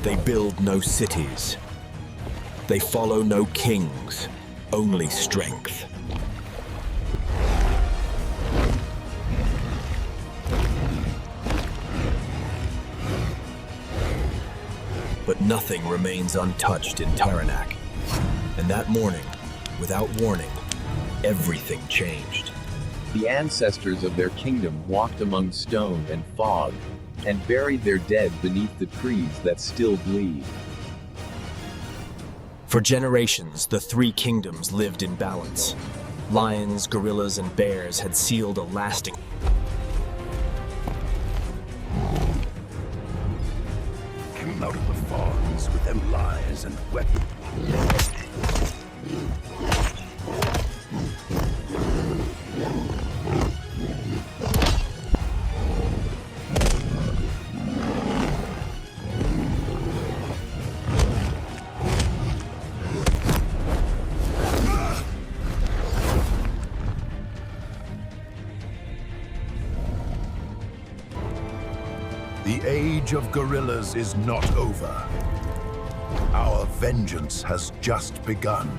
They build no cities. They follow no kings, only strength. But nothing remains untouched in Taranak. And that morning, without warning, everything changed. The ancestors of their kingdom walked among stone and fog, and buried their dead beneath the trees that still bleed. For generations, the three kingdoms lived in balance. Lions, gorillas, and bears had sealed a lasting... Came out of the fogs with them lies and weapons. The age of gorillas is not over. Our vengeance has just begun.